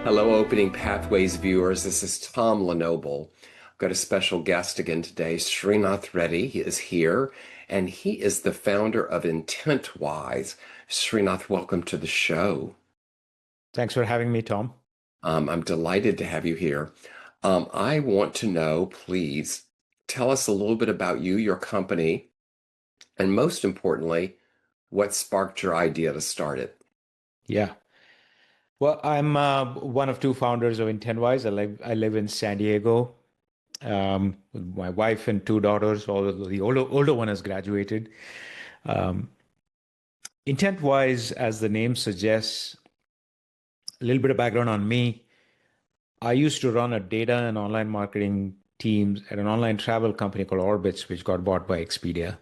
Hello, Opening Pathways viewers. This is Tom Lenoble. I've got a special guest again today. Sreenath Reddy is here, and he is the founder of Intentwise. Sreenath, welcome to the show. Thanks for having me, Tom. I'm delighted to have you here. I want to know, please, tell us a little bit about you, your company, and most importantly, what sparked your idea to start it. Yeah. Well, I'm one of two founders of Intentwise. I live in San Diego with my wife and two daughters. Although the older one has graduated. Um, Intentwise, as the name suggests, a little bit of background on me. I used to run a data and online marketing teams at an online travel company called Orbitz, which got bought by Expedia.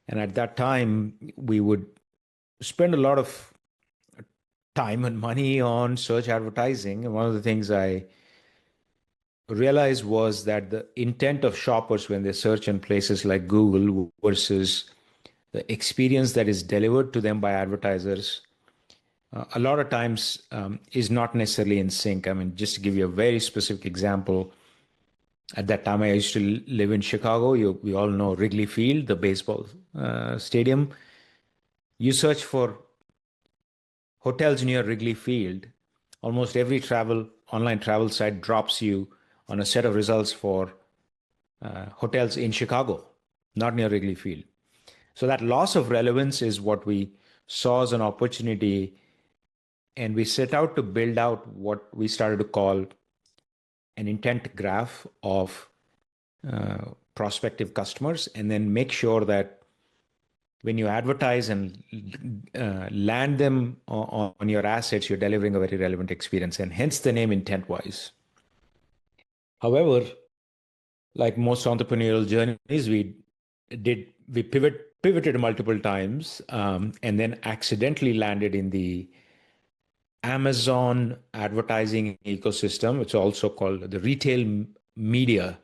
And at that time, we would spend a lot of time and money on search advertising. And one of the things I realized was that the intent of shoppers when they search in places like Google versus the experience that is delivered to them by advertisers a lot of times is not necessarily in sync. I mean, just to give you a very specific example, at that time I used to live in Chicago. We all know Wrigley Field, the baseball stadium. You search for hotels near Wrigley Field, almost every travel online travel site drops you on a set of results for hotels in Chicago, not near Wrigley Field. So that loss of relevance is what we saw as an opportunity, and we set out to build out what we started to call an intent graph of prospective customers, and then make sure that when you advertise and land them on your assets, you're delivering a very relevant experience, and hence the name Intentwise. However, like most entrepreneurial journeys, we pivoted multiple times, and then accidentally landed in the Amazon advertising ecosystem. It's also called the retail media,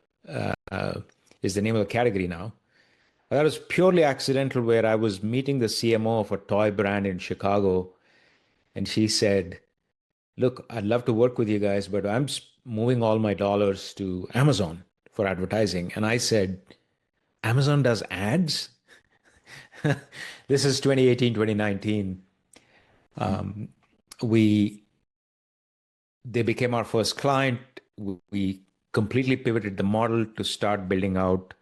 is the name of the category now. That was purely accidental, where I was meeting the CMO of a toy brand in Chicago, and she said, "Look, I'd love to work with you guys, but I'm moving all my dollars to Amazon for advertising." And I said, "Amazon does ads?" This is 2018, 2019. We They became our first client. We completely pivoted the model to start building out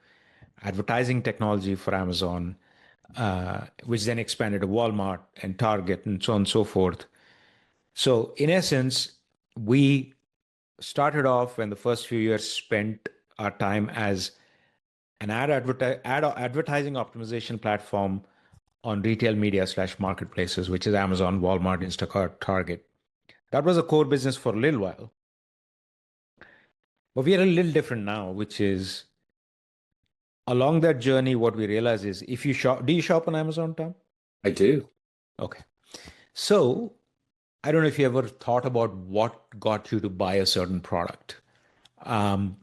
advertising technology for Amazon, which then expanded to Walmart and Target and so on and so forth. So, in essence, we started off when the first few years spent our time as an advertising optimization platform on retail media slash marketplaces, which is Amazon, Walmart, Instacart, Target. That was a core business for a little while. But we are a little different now, which is along that journey, what we realize is if you shop, do you shop on Amazon, Tom? I do. Okay. So I don't know if you ever thought about what got you to buy a certain product. Um,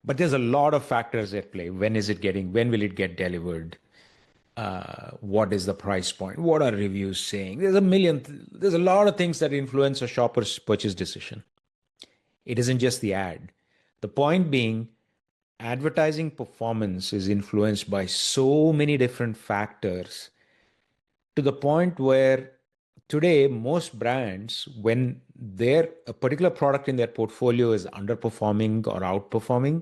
but there's a lot of factors at play. When will it get delivered? What is the price point? What are reviews saying? There's a lot of things that influence a shopper's purchase decision. It isn't just the ad. The point being, advertising performance is influenced by so many different factors to the point where today most brands, when a particular product in their portfolio is underperforming or outperforming,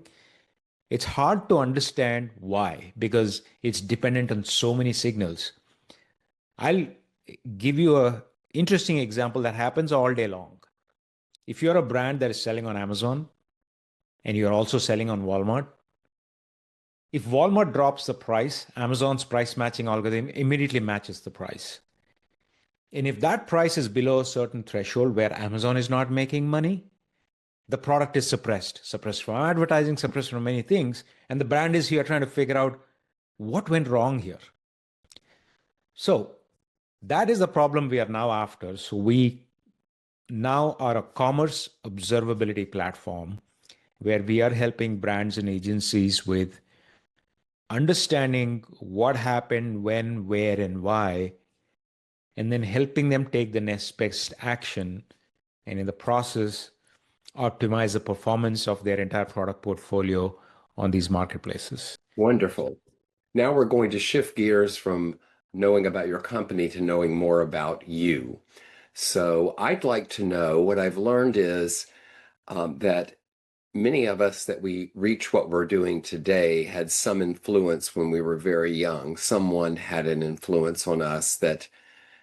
it's hard to understand why, because it's dependent on so many signals. I'll give you a interesting example that happens all day long. If you're a brand that is selling on Amazon and you're also selling on Walmart, if Walmart drops the price, Amazon's price matching algorithm immediately matches the price. And if that price is below a certain threshold where Amazon is not making money, the product is suppressed from advertising, suppressed from many things. And the brand is here trying to figure out what went wrong here. So that is the problem we are now after. So we now are a commerce observability platform where we are helping brands and agencies with understanding what happened, when, where, and why, and then helping them take the next best action and in the process, optimize the performance of their entire product portfolio on these marketplaces. Wonderful. Now we're going to shift gears from knowing about your company to knowing more about you. So I'd like to know what I've learned is that many of us that we reach what we're doing today had some influence when we were very young. Someone had an influence on us that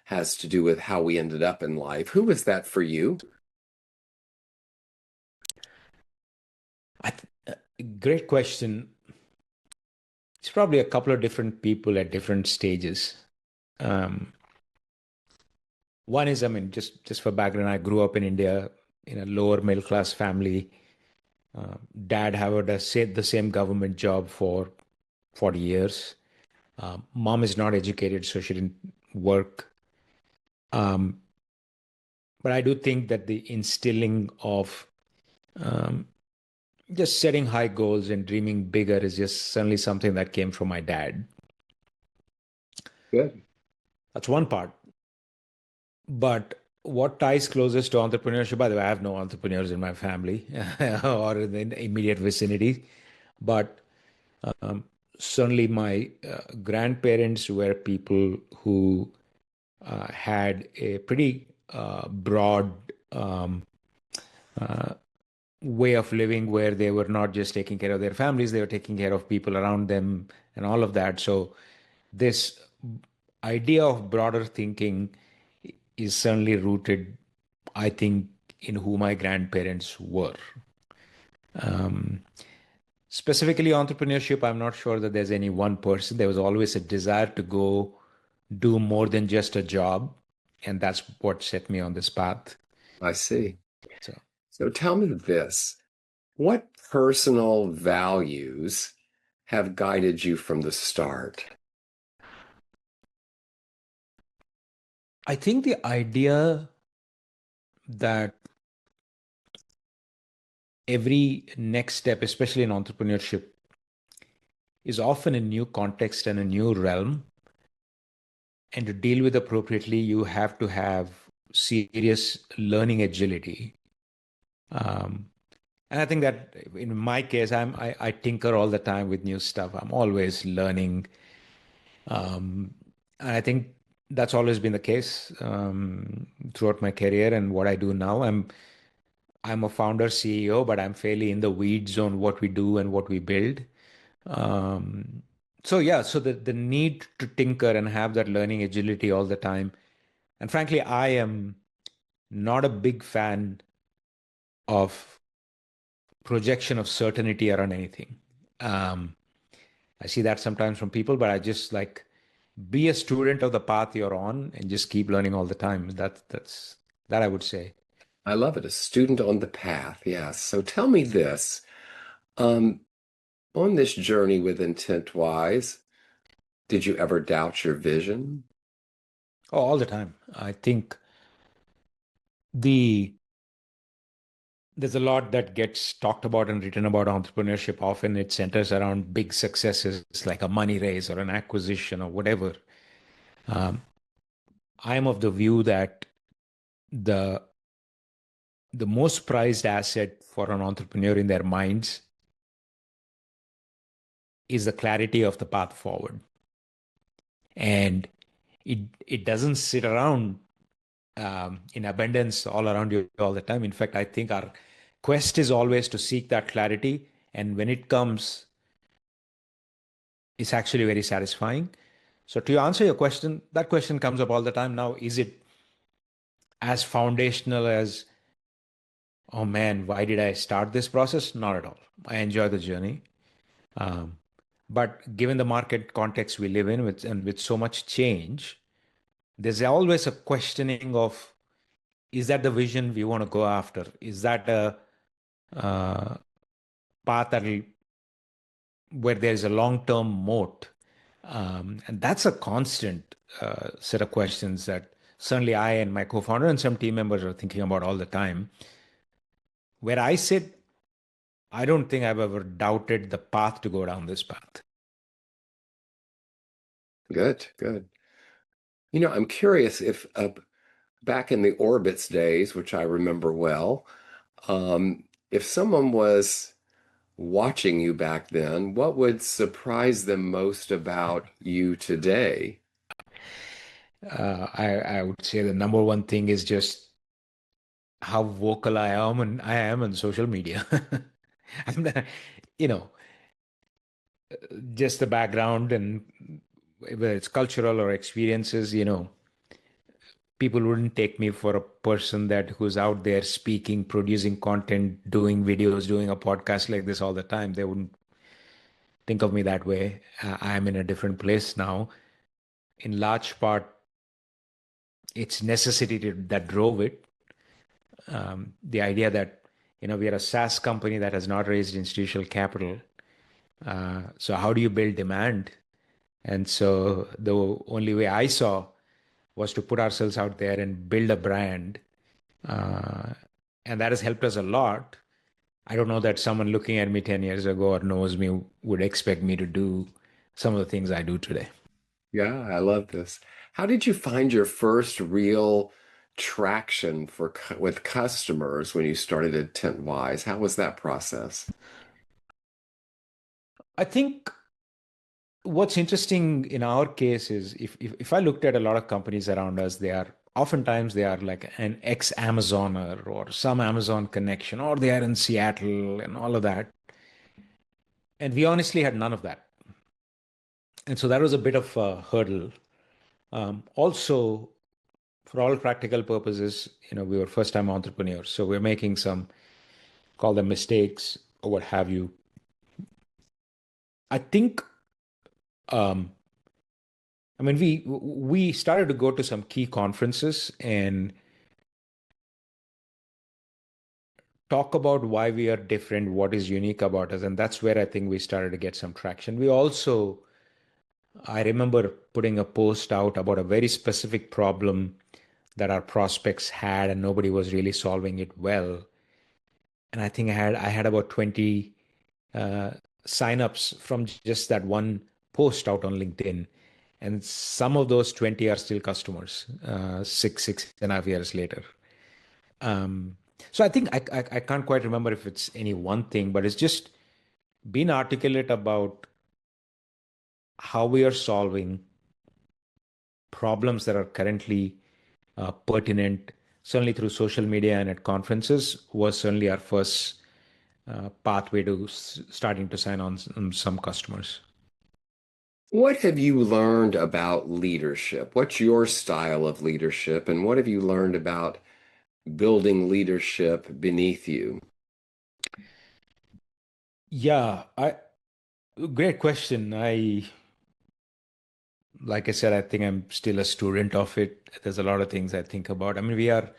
has to do with how we ended up in life. Who was that for you? Great question. It's probably a couple of different people at different stages. Um, One is, I mean, just for background, I grew up in India in a lower middle class family. Dad, however, said the same government job for 40 years. Mom is not educated, so she didn't work. Um, but I do think that the instilling of um, just setting high goals and dreaming bigger is just certainly something that came from my dad. Good. That's one part. But what ties closest to entrepreneurship? By the way, I have no entrepreneurs in my family or in the immediate vicinity, but um, certainly my grandparents were people who had a pretty broad um, uh, way of living where they were not just taking care of their families, they were taking care of people around them and all of that. So, this idea of broader thinking is certainly rooted, I think, in who my grandparents were. Um, Specifically, entrepreneurship, I'm not sure that there's any one person. There was always a desire to go do more than just a job. And that's what set me on this path. I see. So So tell me this. What personal values have guided you from the start? I think the idea that every next step, especially in entrepreneurship, is often a new context and a new realm. And to deal with appropriately, you have to have serious learning agility. Um, and I think that in my case, I tinker all the time with new stuff. I'm always learning. And I think that's always been the case throughout my career and what I do now. I'm a founder CEO, but I'm fairly in the weeds on what we do and what we build. Um, so yeah, so the need to tinker and have that learning agility all the time. And frankly, I am not a big fan of projection of certainty around anything. Um, I see that sometimes from people, but I just like be a student of the path you're on and just keep learning all the time. That's that I would say. I love it. A student on the path. Yes. So tell me this. Um, on this journey with Intentwise, did you ever doubt your vision? Oh, all the time. I think the there's a lot that gets talked about and written about entrepreneurship. Often it centers around big successes like a money raise or an acquisition or whatever. Um, I'm of the view that the the most prized asset for an entrepreneur in their minds is the clarity of the path forward. And it doesn't sit around in abundance all around you all the time. In fact, I think our quest is always to seek that clarity. And when it comes, it's actually very satisfying. So to answer your question, that question comes up all the time now. Is it as foundational as, oh man, why did I start this process? Not at all. I enjoy the journey. Um, but given the market context we live in with so much change, there's always a questioning of, is that the vision we want to go after? Is that a uh, path that where there's a long-term moat? And that's a constant set of questions that certainly I and my co-founder and some team members are thinking about all the time. Where I sit, I don't think I've ever doubted the path to go down this path. Good, good. I'm curious if back in the Orbitz days, which I remember well, if someone was watching you back then, what would surprise them most about you today? I would say the number one thing is just how vocal I am on social media. I'm the, you know, just the background and whether it's cultural or experiences, people wouldn't take me for a person that who's out there speaking, producing content, doing videos, doing a podcast like this all the time. They wouldn't think of me that way. I'm in a different place now. In large part, it's necessity that drove it. The idea that we are a SaaS company that has not raised institutional capital. So how do you build demand? And so the only way I saw was to put ourselves out there and build a brand. Uh, and that has helped us a lot. I don't know that someone looking at me 10 years ago or knows me would expect me to do some of the things I do today. Yeah, I love this. How did you find your first real traction with customers when you started at Intentwise? How was that process? I think what's interesting in our case is if I looked at a lot of companies around us, they are like an ex-Amazoner or some Amazon connection, or they are in Seattle and all of that. And we honestly had none of that. And so that was a bit of a hurdle. Also, for all practical purposes, we were first-time entrepreneurs. So we're making some, call them mistakes or what have you. I think, um, I mean, we started to go to some key conferences and talk about why we are different, what is unique about us. And that's where I think we started to get some traction. I remember putting a post out about a very specific problem that our prospects had, and nobody was really solving it well. And I think I had about 20 uh, signups from just that one post out on LinkedIn. And some of those 20 are still customers, 6.5 years later. Um, so I think I can't quite remember if it's any one thing, but it's just being articulate about how we are solving problems that are currently pertinent, certainly through social media and at conferences, was certainly our first pathway to starting to sign on some customers. What have you learned about leadership? What's your style of leadership, and what have you learned about building leadership beneath you? Yeah, great question. Like I said, I think I'm still a student of it. There's a lot of things I think about. I mean,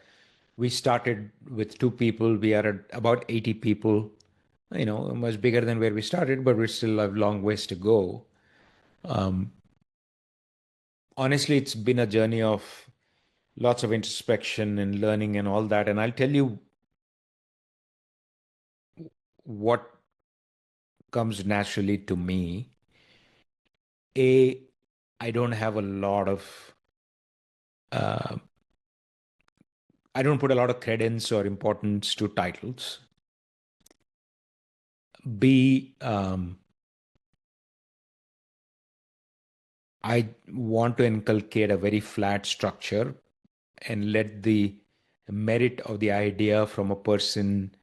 we started with two people. We are at about 80 people, much bigger than where we started, but we still have long ways to go. Um, Honestly, it's been a journey of lots of introspection and learning and all that. And I'll tell you what comes naturally to me. A, I don't have a lot of, uh, I don't put a lot of credence or importance to titles. B, I want to inculcate a very flat structure and let the merit of the idea from a person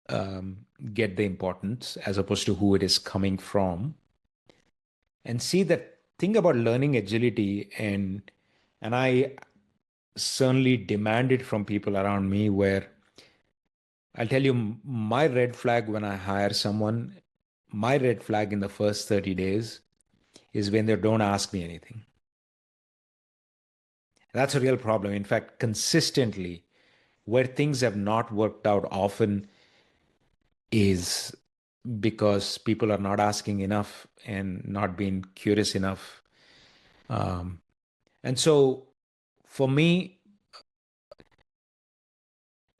get the importance as opposed to who it is coming from. And see that thing about learning agility, and I certainly demand it from people around me, where I'll tell you my red flag when I hire someone, my red flag in the first 30 days is when they don't ask me anything. That's a real problem. In fact, consistently, where things have not worked out often is because people are not asking enough and not being curious enough. Um, and so for me,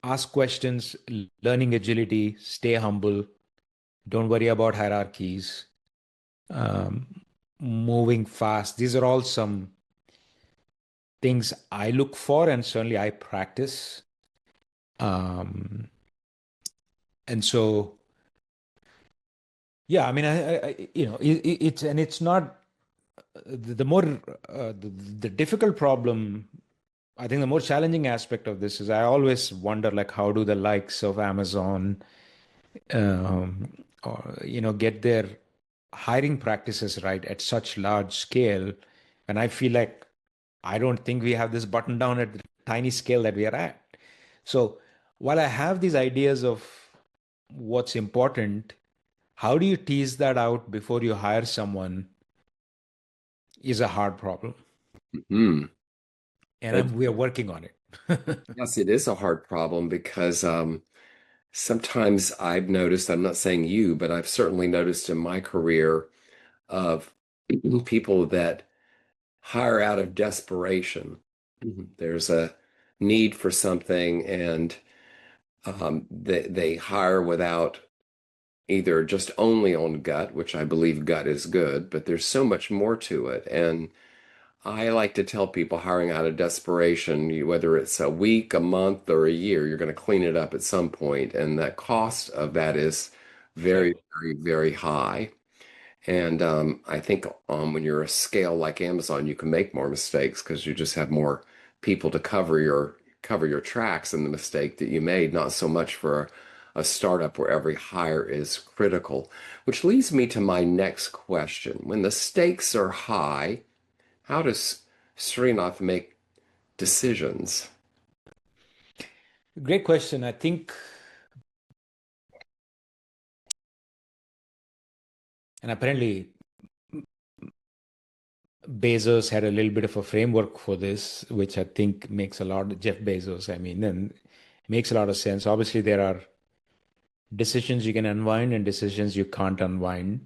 ask questions, learning agility, stay humble, don't worry about hierarchies, um, moving fast. These are all some things I look for, and certainly I practice. Um, and so, yeah, I mean, it's not the more the difficult problem. I think the more challenging aspect of this is I always wonder, like, how do the likes of Amazon, or get their hiring practices right at such large scale? And I feel like I don't think we have this button down at the tiny scale that we are at. So while I have these ideas of what's important, how do you tease that out before you hire someone is a hard problem. Hmm. And It, we are working on it. yes, it is a hard problem because sometimes I've noticed, I'm not saying you, but I've certainly noticed in my career of people that hire out of desperation. There's a need for something, and they hire without either just only on gut, which I believe gut is good, but there's so much more to it. And I like to tell people hiring out of desperation, whether it's a week, a month, or a year, you're going to clean it up at some point, and that cost of that is very, Sure. very, very high. And I think when you're a scale like Amazon, you can make more mistakes because you just have more people to cover your tracks in the mistake that you made. Not so much for a startup where every hire is critical. Which leads me to my next question. When the stakes are high, how does Srinath make decisions? Great question. I think, and apparently Bezos had a little bit of a framework for this, which I think makes a lot, Jeff Bezos, I mean, and makes a lot of sense. Obviously, there are decisions you can unwind and decisions you can't unwind.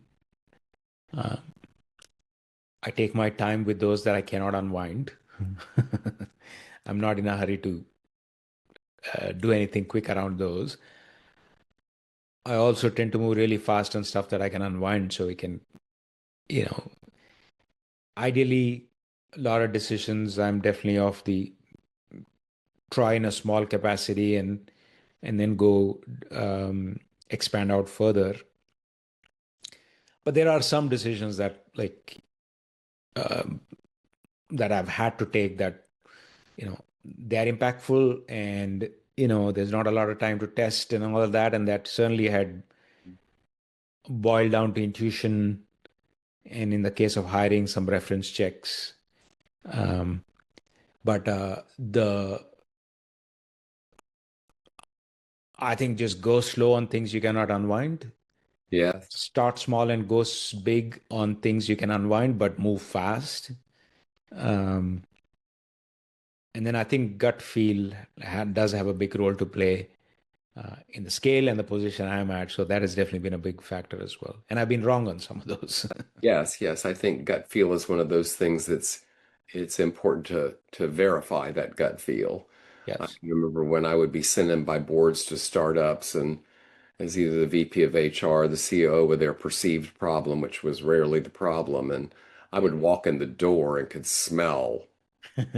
Uh, I take my time with those that I cannot unwind. I'm not in a hurry to do anything quick around those. I also tend to move really fast on stuff that I can unwind so we can, you know, ideally, a lot of decisions I'm definitely of the try in a small capacity and then go expand out further. But there are some decisions that um, that I've had to take that they're impactful, and there's not a lot of time to test and all of that, and that certainly had boiled down to intuition, and in the case of hiring, some reference checks. Um, but the I think just go slow on things you cannot unwind. Yes. Start small and go big on things you can unwind, but move fast. Um, and then I think gut feel does have a big role to play in the scale and the position I'm at. So that has definitely been a big factor as well. And I've been wrong on some of those. Yes, yes. I think gut feel is one of those things it's important to verify that gut feel. I Yes. can remember when I would be sent in by boards to startups and as either the VP of HR or the COO with their perceived problem, which was rarely the problem. And I would walk in the door and could smell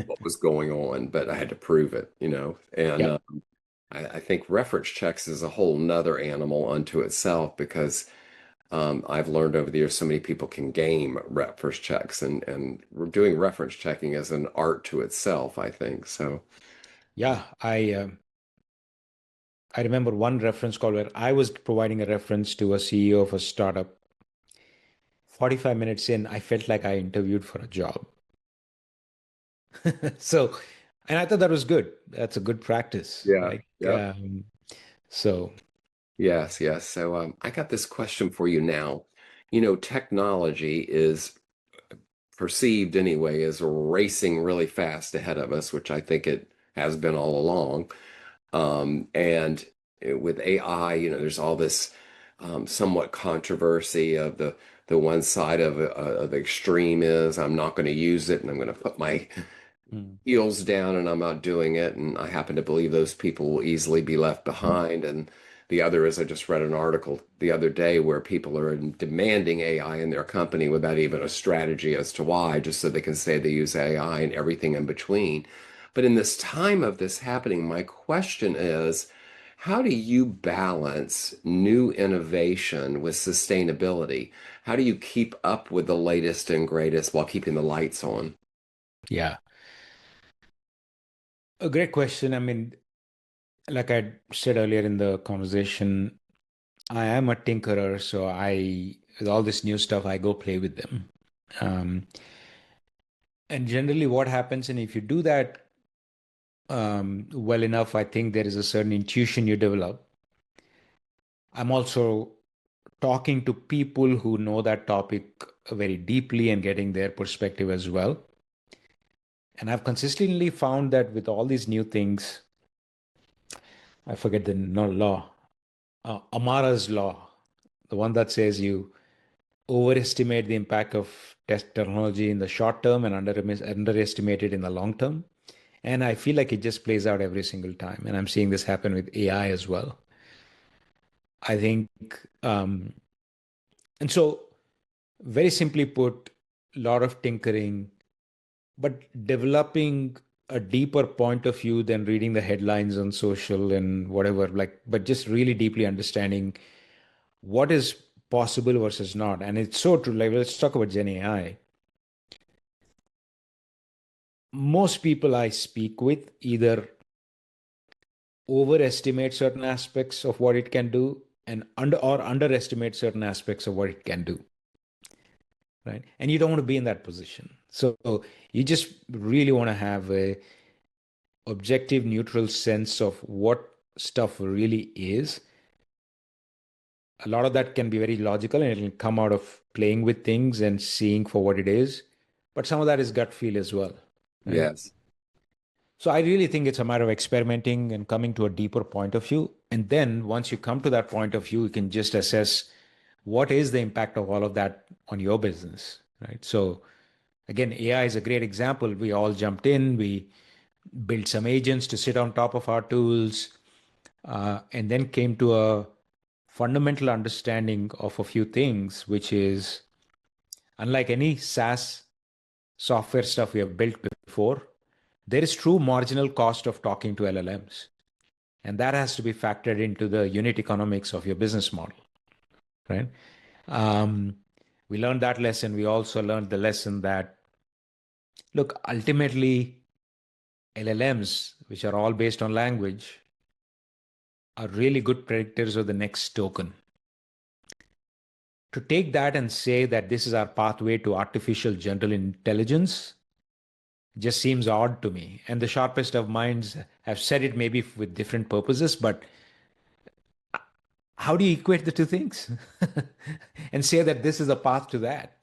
what was going on, but I had to prove it. And Yep. I think reference checks is a whole nother animal unto itself because I've learned over the years so many people can game reference checks and doing reference checking as an art to itself, I think. So, Yeah. I remember one reference call where I was providing a reference to a CEO of a startup. 45 minutes in, I felt like I interviewed for a job. So, and I thought that was good. That's a good practice. yeah, yeah. So Yes, yes. So I got this question for you now. Technology is perceived anyway as racing really fast ahead of us, which I think it has been all along. And with AI, there's all this somewhat controversy of the one side of the extreme is I'm not going to use it and I'm going to put my mm, heels down and I'm not doing it. And I happen to believe those people will easily be left behind. And The other is I just read an article the other day where people are demanding AI in their company without even a strategy as to why, just so they can say they use AI and everything in between. But in this time of this happening, my question is, how do you balance new innovation with sustainability? How do you keep up with the latest and greatest while keeping the lights on? Yeah, a great question. I mean, like I said earlier in the conversation, I am a tinkerer, so with all this new stuff, I go play with them. Um, and generally, what happens, and if you do that well enough, I think there is a certain intuition you develop. I'm also talking to people who know that topic very deeply and getting their perspective as well. And I've consistently found that with all these new things, I forget the no law, Amara's law, the one that says you overestimate the impact of test technology in the short term and underestimate it in the long term. And I feel like it just plays out every single time. And I'm seeing this happen with AI as well. I think, um, and so very simply put, a lot of tinkering, but developing a deeper point of view than reading the headlines on social and whatever, like, but just really deeply understanding what is possible versus not. And it's so true. Like, let's talk about Gen AI. Most people I speak with either overestimate certain aspects of what it can do and underestimate certain aspects of what it can do, right? And you don't want to be in that position. So you just really want to have a objective, neutral sense of what stuff really is. A lot of that can be very logical and it'll come out of playing with things and seeing for what it is. But some of that is gut feel as well, right? Yes. So I really think it's a matter of experimenting and coming to a deeper point of view. And then once you come to that point of view, you can just assess what is the impact of all of that on your business, right? So again, AI is a great example. We all jumped in, we built some agents to sit on top of our tools, and then came to a fundamental understanding of a few things, which is unlike any SaaS software stuff we have built before, there is true marginal cost of talking to LLMs. And that has to be factored into the unit economics of your business model, right? Um, we learned that lesson. We also learned the lesson that, look, ultimately, LLMs, which are all based on language, are really good predictors of the next token. To take that and say that this is our pathway to artificial general intelligence just seems odd to me. And the sharpest of minds have said it maybe with different purposes, but how do you equate the two things and say that this is a path to that?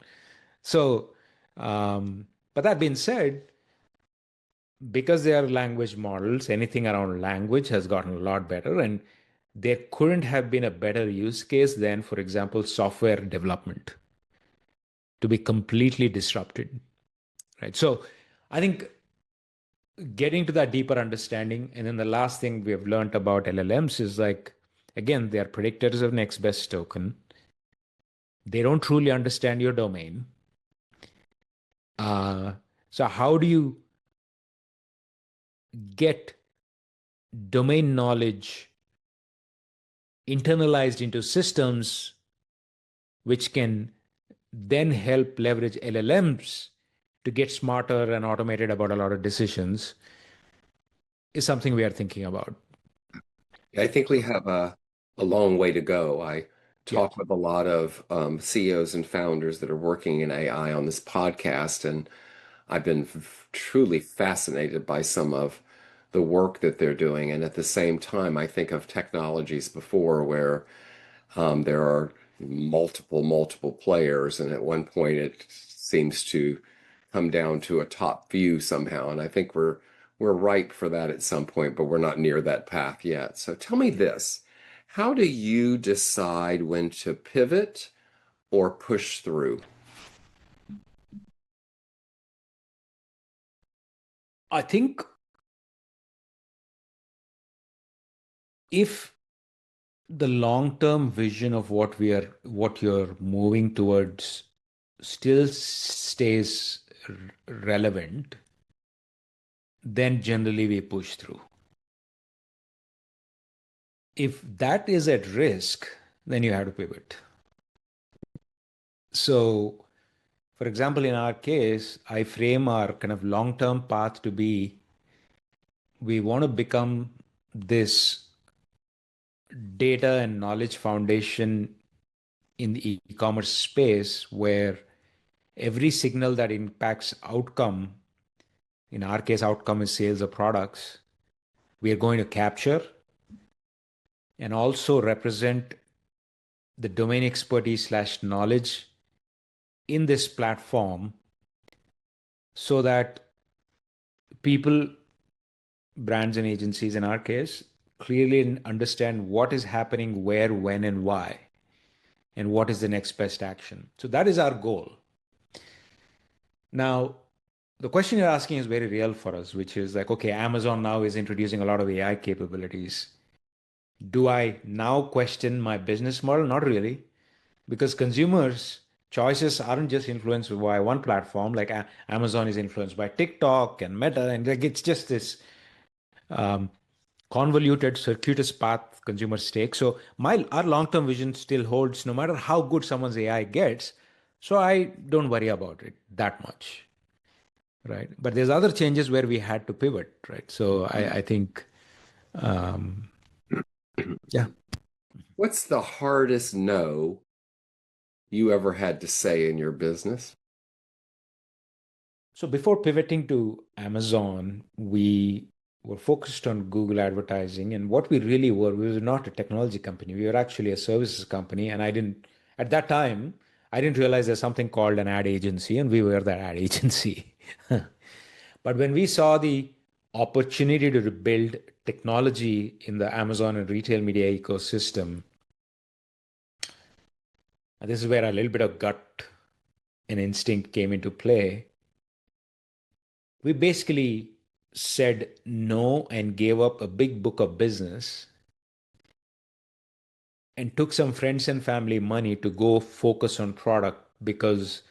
So, but that being said, because they are language models, anything around language has gotten a lot better. And there couldn't have been a better use case than, for example, software development to be completely disrupted, right? So I think getting to that deeper understanding. And then the last thing we have learned about LLMs is like, again, they are predictors of next best token. They don't truly understand your domain. Uh, so how do you get domain knowledge internalized into systems which can then help leverage LLMs to get smarter and automated about a lot of decisions is something we are thinking about. I think we have a long way to go. I Yeah. talk with a lot of CEOs and founders that are working in AI on this podcast, and I've been truly fascinated by some of the work that they're doing. And at the same time, I think of technologies before where there are multiple players, and at one point it seems to come down to a top few somehow. And I think we're ripe for that at some point, but we're not near that path yet. So tell me this: how do you decide when to pivot or push through? I think if the long-term vision of what you're moving towards still stays relevant, then generally we push through. If that is at risk, then you have to pivot. So, for example, in our case, I frame our kind of long-term path to be we want to become this data and knowledge foundation in the e-commerce space where every signal that impacts outcome, in our case, outcome is sales of products, we are going to capture and also represent the domain expertise slash knowledge in this platform so that people, brands and agencies in our case, clearly understand what is happening where, when, and why, and what is the next best action. So that is our goal. Now, the question you're asking is very real for us, which is like, okay, Amazon now is introducing a lot of AI capabilities. Do I now question my business model? Not really, because consumers' choices aren't just influenced by one platform. Like Amazon is influenced by TikTok and Meta, and like it's just this um, convoluted, circuitous path consumers take. So my our long-term vision still holds, no matter how good someone's AI gets. So I don't worry about it that much, right? But there's other changes where we had to pivot, right? So I think, um, yeah. What's the hardest no you ever had to say in your business? So before pivoting to Amazon, we were focused on Google advertising. And what we were not a technology company. We were actually a services company. And at that time, I didn't realize there's something called an ad agency, and we were that ad agency. But when we saw the opportunity to build technology in the Amazon and retail media ecosystem, and this is where a little bit of gut and instinct came into play. We basically said no and gave up a big book of business and took some friends and family money to go focus on product because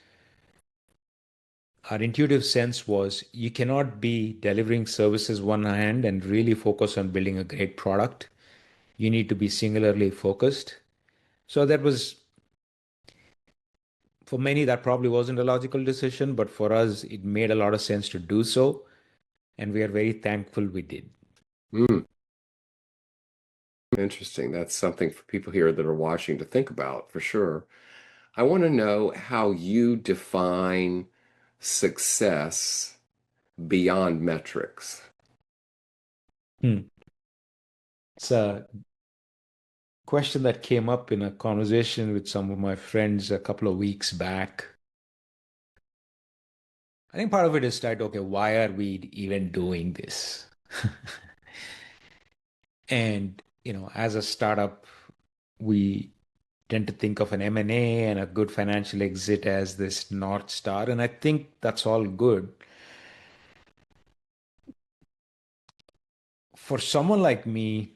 our intuitive sense was you cannot be delivering services one hand and really focus on building a great product. You need to be singularly focused. So that was, for many, that probably wasn't a logical decision, but for us, it made a lot of sense to do so. And we are very thankful we did. Mm, interesting. That's something for people here that are watching to think about for sure. I want to know how you define success beyond metrics. Hmm. It's a question that came up in a conversation with some of my friends a couple of weeks back. I think part of it is that, okay, why are we even doing this? And, as a startup, we tend to think of an M&A and a good financial exit as this North Star. And I think that's all good. For someone like me,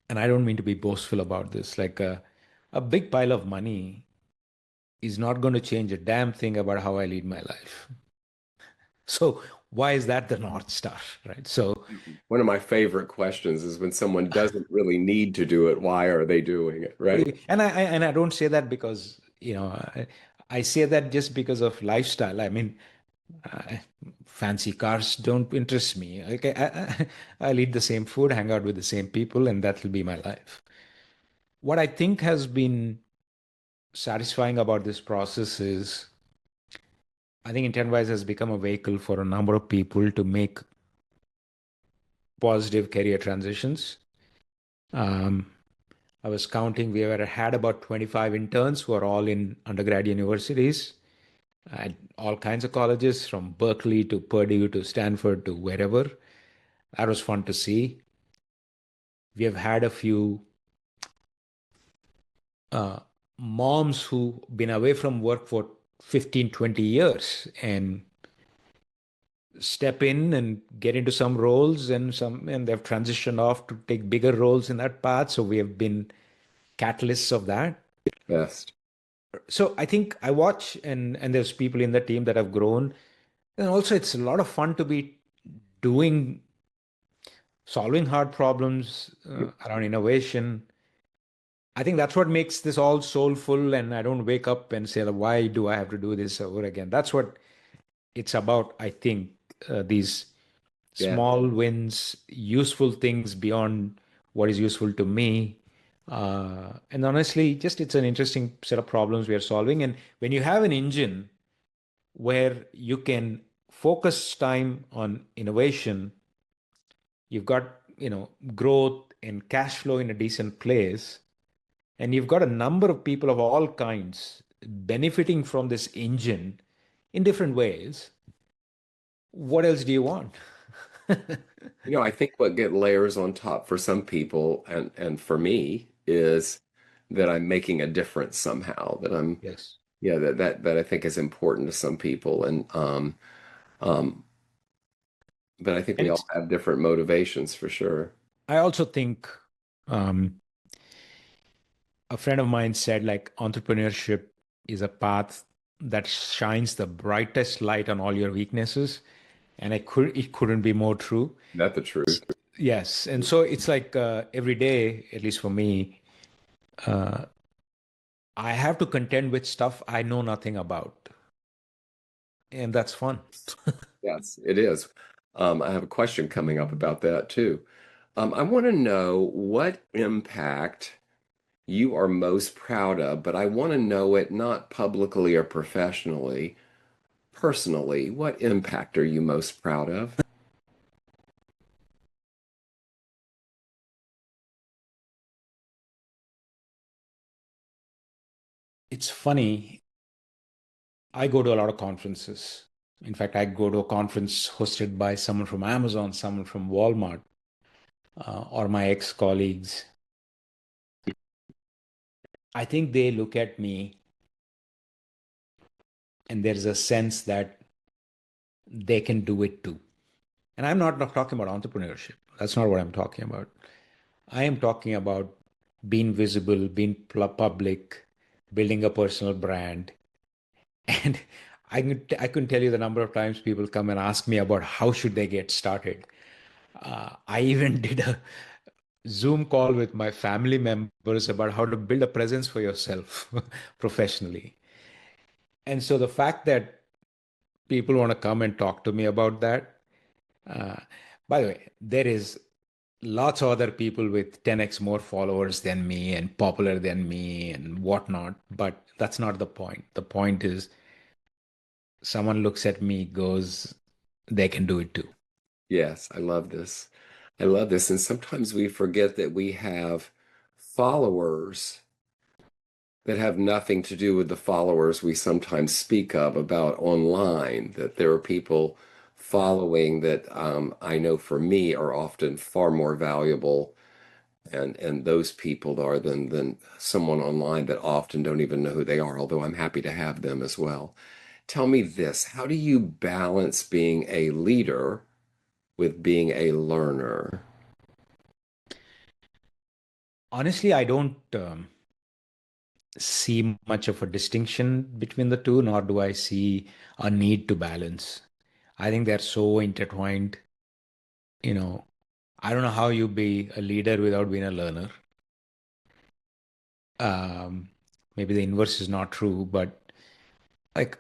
and I don't mean to be boastful about this, like a big pile of money is not going to change a damn thing about how I lead my life. So why is that the North Star, right? So, One of my favorite questions is when someone doesn't really need to do it, why are they doing it, right? and I don't say that because I say that just because of lifestyle. I mean, uh, fancy cars don't interest me. Okay, I'll eat the same food, hang out with the same people, and that will be my life. What I think has been satisfying about this process is I think Intentwise has become a vehicle for a number of people to make positive career transitions. Um, I was counting, we ever had about 25 interns who are all in undergrad universities at all kinds of colleges, from Berkeley to Purdue to Stanford to wherever. That was fun to see. We have had a few uh, moms who've been away from work for 15, 20 years and step in and get into some roles, and they've transitioned off to take bigger roles in that path. So we have been catalysts of that. Best. So I think I watch, and there's people in the team that have grown. And also it's a lot of fun to be doing solving hard problems around innovation. I think that's what makes this all soulful, and I don't wake up and say, why do I have to do this over again? That's what it's about. I think these Yeah. small wins, useful things beyond what is useful to me. And honestly, just it's an interesting set of problems we are solving. And when you have an engine where you can focus time on innovation, you've got, growth and cash flow in a decent place, and you've got a number of people of all kinds benefiting from this engine in different ways. What else do you want? I think what get layers on top for some people and for me is that I'm making a difference somehow, that I'm, Yes. yeah, that I think is important to some people. And um, but I think And we it's, all have different motivations for sure. I also think um, a friend of mine said, like, entrepreneurship is a path that shines the brightest light on all your weaknesses. And it couldn't be more true. That's the truth. Yes. And so it's like every day, at least for me, I have to contend with stuff I know nothing about. And that's fun. Yes, it is. I have a question coming up about that too. I want to know what impact you are most proud of, but I want to know it not publicly or professionally, personally. What impact are you most proud of? It's funny. I go to a lot of conferences. In fact, I go to a conference hosted by someone from Amazon, someone from Walmart, or my ex colleagues. I think they look at me and there's a sense that they can do it too. And I'm not talking about entrepreneurship. That's not what I'm talking about. I am talking about being visible, being public, building a personal brand. And I couldn't tell you the number of times people come and ask me about how should they get started. I even did a Zoom call with my family members about how to build a presence for yourself professionally. And so the fact that people want to come and talk to me about that, uh, by the way, there is lots of other people with 10x more followers than me and popular than me and whatnot, but that's not the point. The point is someone looks at me, goes, they can do it too. Yes, I love this. I love this. And sometimes we forget that we have followers that have nothing to do with the followers we sometimes speak of about online, that there are people following that I know for me are often far more valuable and those people are than someone online that often don't even know who they are, although I'm happy to have them as well. Tell me this, how do you balance being a leader with being a learner? Honestly, I don't see much of a distinction between the two, nor do I see a need to balance. I think they're so intertwined. You know, I don't know how you be a leader without being a learner. Um, Maybe the inverse is not true, but like,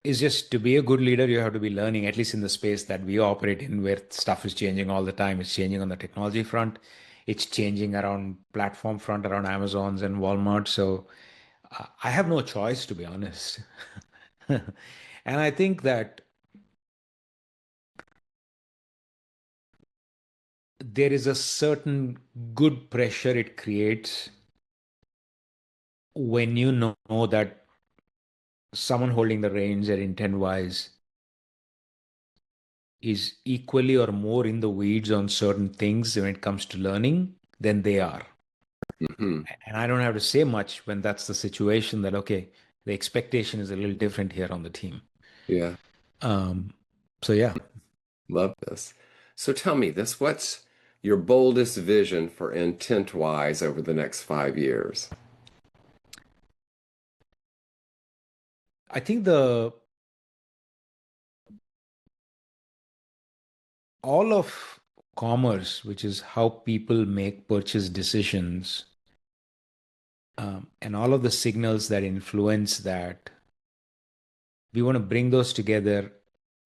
it's just to be a good leader, you have to be learning, at least in the space that we operate in, where stuff is changing all the time. It's changing on the technology front, it's changing around platform front, around Amazons and Walmart. So I have no choice, to be honest. And I think that there is a certain good pressure it creates when you know that someone holding the reins at Intentwise is equally or more in the weeds on certain things when it comes to learning than they are. Hmm. And I don't have to say much when that's the situation, that, okay, the expectation is a little different here on the team. Yeah. Um, So yeah, Love this. So tell me this, what's your boldest vision for Intentwise over the next 5 years? I think the all of commerce, which is how people make purchase decisions, and all of the signals that influence that, we want to bring those together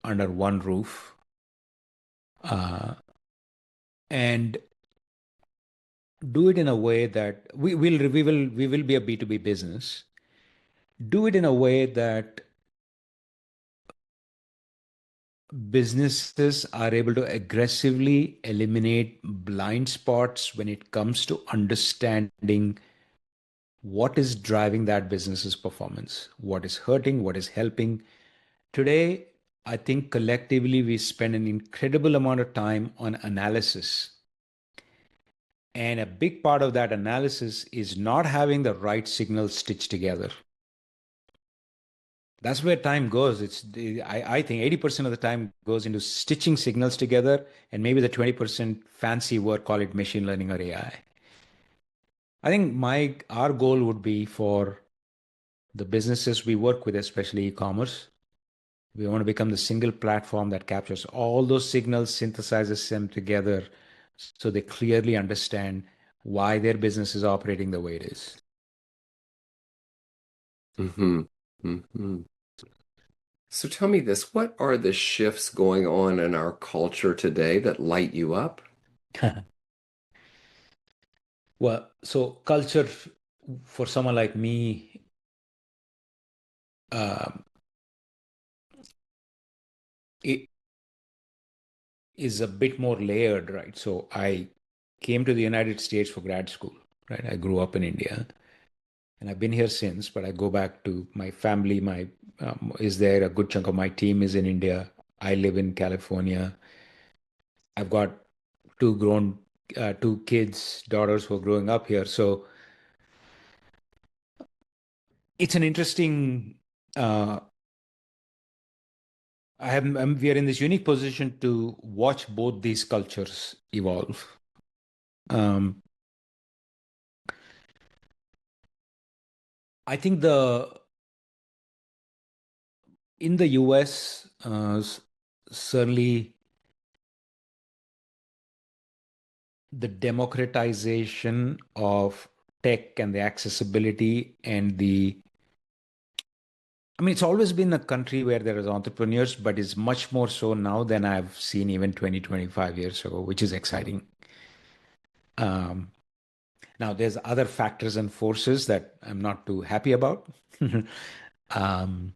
under one roof, uh, and do it in a way that we will be a B2B business. Do it in a way that businesses are able to aggressively eliminate blind spots when it comes to understanding what is driving that business's performance, what is hurting, what is helping. Today, I think collectively we spend an incredible amount of time on analysis. And a big part of that analysis is not having the right signals stitched together. That's where time goes. I think 80% of the time goes into stitching signals together, and maybe the 20% fancy word, call it machine learning or AI. I think our goal would be for the businesses we work with, especially e-commerce. We want to become the single platform that captures all those signals, synthesizes them together so they clearly understand why their business is operating the way it is. Hmm. Hmm. So tell me this, what are the shifts going on in our culture today that light you up? Well, so culture for someone like me, um, it is a bit more layered, right? So I came to the United States for grad school, right? I grew up in India and I've been here since, but I go back to my family. My is there a good chunk of my team is in India. I live in California. I've got two kids, daughters who are growing up here. So it's an interesting. Uh, we are in this unique position to watch both these cultures evolve. Um, I think the in the US, certainly the democratization of tech and the accessibility and I mean, it's always been a country where there is entrepreneurs, but it's much more so now than I've seen even 20, 25 years ago, which is exciting. Um, Now, there's other factors and forces that I'm not too happy about. um,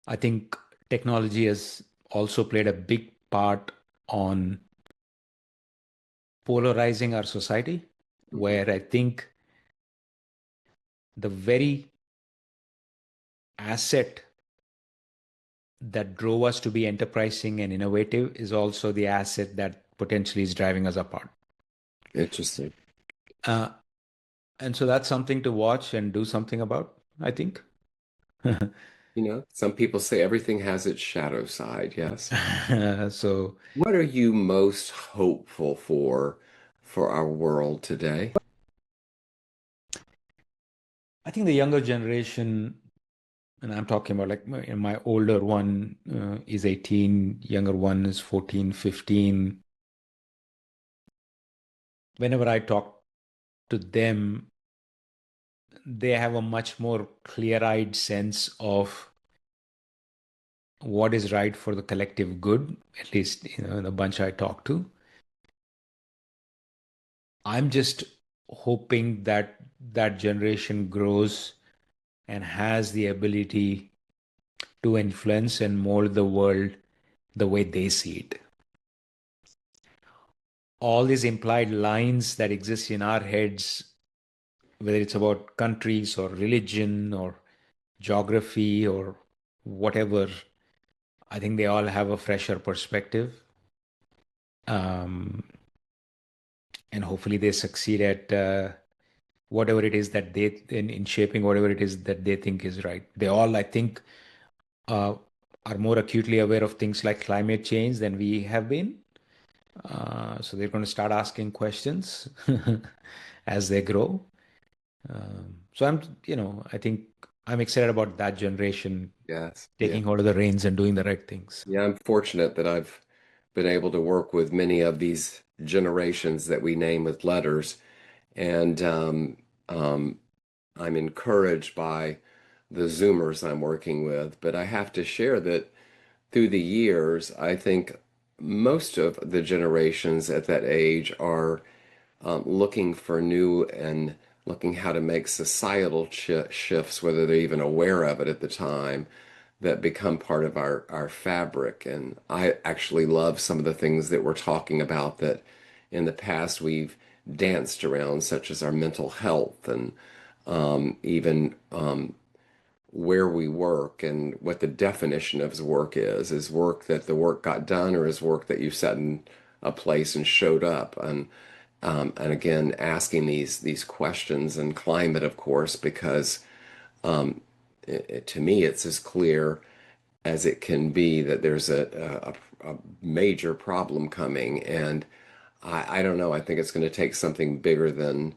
I think technology has also played a big part on polarizing our society, Mhm. where I think the very asset that drove us to be enterprising and innovative is also the asset that potentially is driving us apart. Interesting. Uh, and so that's something to watch and do something about, I think. Some people say everything has its shadow side, yes. So What are you most hopeful for our world today? I think the younger generation, and I'm talking about like my older one is 18, younger one is 14, 15. Whenever I talk to them, they have a much more clear-eyed sense of what is right for the collective good, at least the bunch I talk to. I'm just hoping that that generation grows and has the ability to influence and mold the world the way they see it. All these implied lines that exist in our heads, whether it's about countries or religion or geography or whatever, I think they all have a fresher perspective. Um, and hopefully they succeed at whatever it is that in shaping whatever it is that they think is right. They all, I think, uh, are more acutely aware of things like climate change than we have been. So they're going to start asking questions as they grow. So I think I'm excited about that generation Yes. Yeah. taking hold of the reins and doing the right things. Yeah, I'm fortunate that I've been able to work with many of these generations that we name with letters. And um, I'm encouraged by the Zoomers I'm working with. But I have to share that through the years, I think most of the generations at that age are looking for new and looking how to make societal shifts, whether they're even aware of it at the time, that become part of our fabric. And I actually love some of the things that we're talking about that in the past we've danced around, such as our mental health and even where we work and what the definition of work is work that the work got done or is work that you sat in a place and showed up and again asking these questions and climate of course because to me it's as clear as it can be that there's a major problem coming and I don't know I think it's going to take something bigger than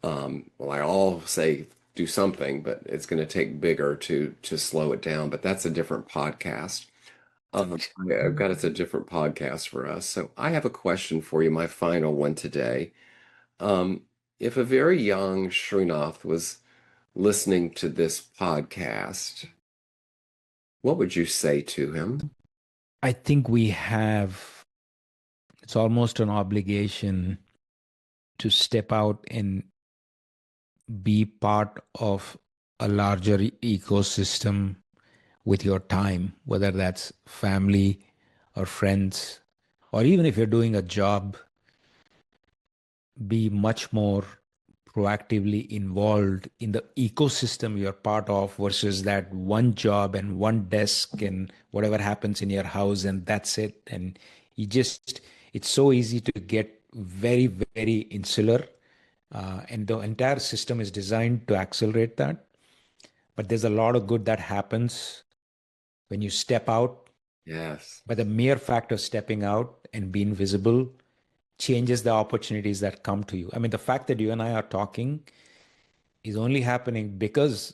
well, I all say do something, but it's going to take bigger to slow it down. But that's a different podcast. I've got it's a different podcast for us. So I have a question for you, my final one today. Um, if a very young Srinath was listening to this podcast, what would you say to him? I think it's almost an obligation to step out and be part of a larger ecosystem with your time, whether that's family or friends, or even if you're doing a job, be much more proactively involved in the ecosystem you're part of versus that one job and one desk and whatever happens in your house and that's it. And it's so easy to get very, very insular. And the entire system is designed to accelerate that. But there's a lot of good that happens when you step out. Yes. But the mere fact of stepping out and being visible changes the opportunities that come to you. I mean, the fact that you and I are talking is only happening because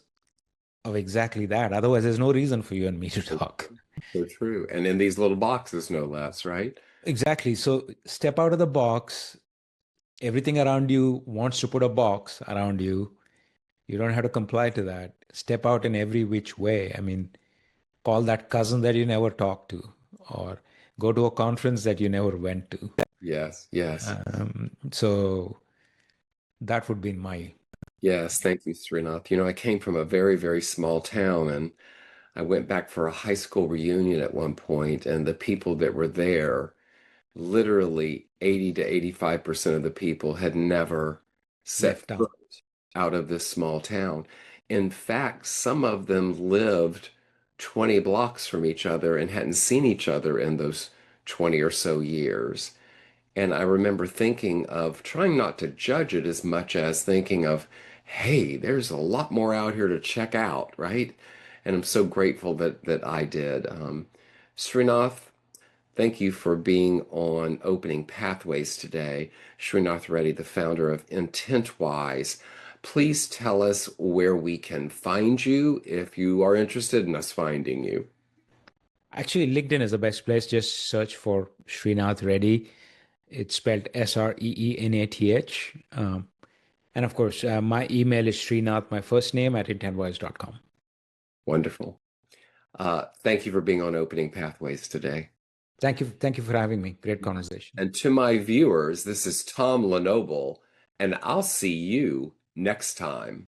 of exactly that. Otherwise, there's no reason for you and me to talk. So true. And in these little boxes, no less, right? Exactly. So step out of the box. Everything around you wants to put a box around you. You don't have to comply to that. Step out in every which way. I mean, call that cousin that you never talked to, or go to a conference that you never went to. Yes, yes. So that would be my. Yes, thank you, Srinath. You know, I came from a very, very small town and I went back for a high school reunion at one point, and the people that were there, literally 80 to 85% of the people had never set Left town. foot out of this small town. In fact, some of them lived 20 blocks from each other and hadn't seen each other in those 20 or so years. And I remember thinking of trying not to judge it as much as thinking of, hey, there's a lot more out here to check out, right? And I'm so grateful that I did. Srinath, thank you for being on Opening Pathways today. Sreenath Reddy, the founder of Intentwise. Please tell us where we can find you if you are interested in us finding you. Actually, LinkedIn is the best place. Just search for Sreenath Reddy. It's spelled Sreenath. And of course, my email is Sreenath, my first name, at intentwise.com. Wonderful. Thank you for being on Opening Pathways today. Thank you. Thank you for having me. Great conversation. And to my viewers, this is Tom Lenoble, and I'll see you next time.